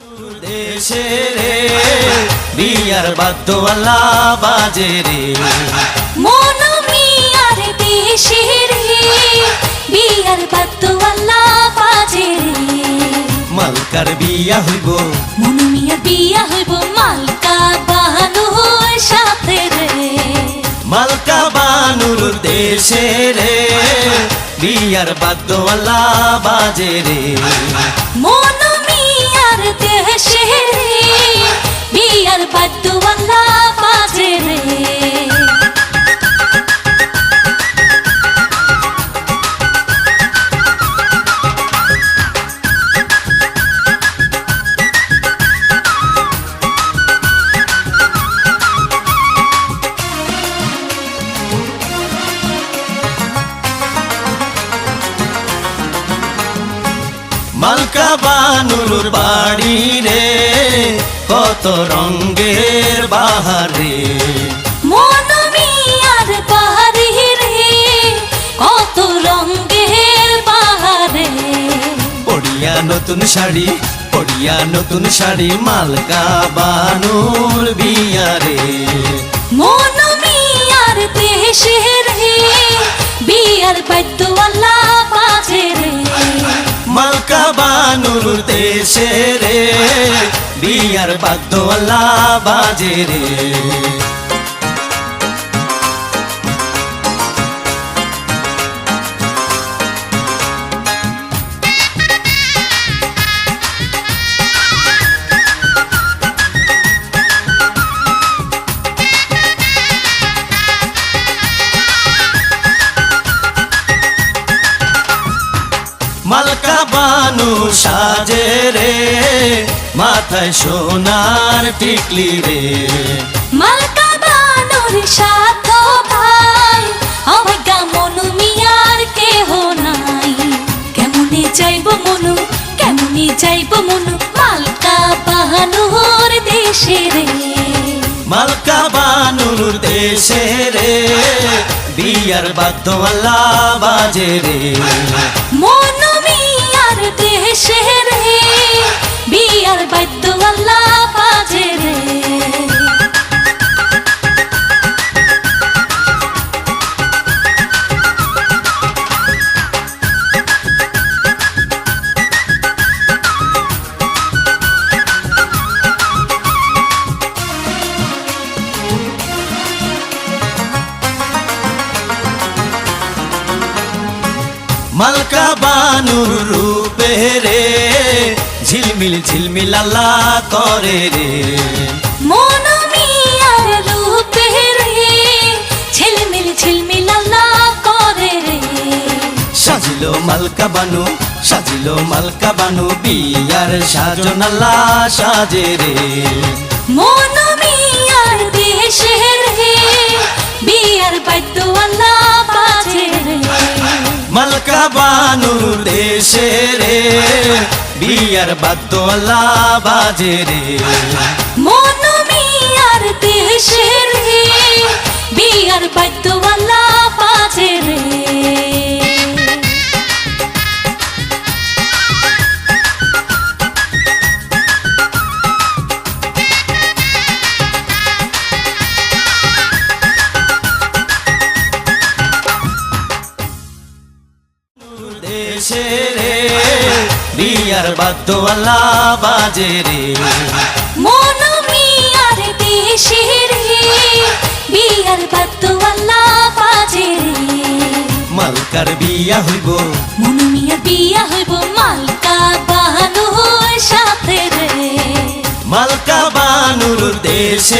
দেশে রে বিয়ার বাদ্যওয়ালা বাজে রে মন মিয়ার দেশে রে বিয়ার বাদ্যওয়ালা বাজে রে মালকার বিয়া হইব মন মিয়ার বিয়া হইব মালকা বানুর সাথে রে মালকা বানুর দেশে রে বিয়ার বাদ্যওয়ালা বাজে রে মন মিয়ার দেশে রে বিয়ার বাদ্যওয়ালা বাজে রে মালকা বানুর বাড়ি রে কত রঙের বাহার রে মন মিয়ার বাড়ি রে কত রঙের বাহারে পড়িয়া নতুন শাড়ি মালকা বানুর বিয়া রে মন মিয়ার দেশে রে বিয়ার বাদ্যওয়ালা বাজে রে মালকা বানুর দেশে রে বিয়ার বাদ্যওয়ালা বাজে রে মালকা বানু সাজে রে মাথায় সোনার টিকলি রে মালকা বানুর সাথ ভাই অবজ্ঞা মনু মিয়ার কেহ নাই কেমনে যাইব মনু মালকা বানুর দেশে রে মালকা বানুর দেশে রে বিয়ার বাদ্যওয়ালা বাজে রে মন মিয়ার দেশে রে বিয়ার বাদ্যওয়ালা বাজে রে মালকা বানুর রূপে রে ঝিলমিল আল্লাহ করে রে মন মিয়ার রূপে রে ঝিলমিল আল্লাহ করে রে সাজিলো মালকা বানু বিয়ার সাজন আল্লাহ সাজে রে মন মিয়ার দেশে রে বিয়ার বাদ্যওয়ালা বাজে রে মালকা বানুর দেশে রে বিয়ার বাদ্যওয়ালা বাজে রে মন মিয়ার দেশে রে বিয়ার বাদ্যওয়ালা বাজে রে দেশে রে বিয়ার বাদ্যওয়ালা বাজে রে মন মিয়ার দেশে রে বিয়ার বাদ্যওয়ালা বাজে রে মালকার বিয়া হইব মন মিয়ার বিয়া হইব মালকা বানুর সাথে রে মালকা বানুর দেশে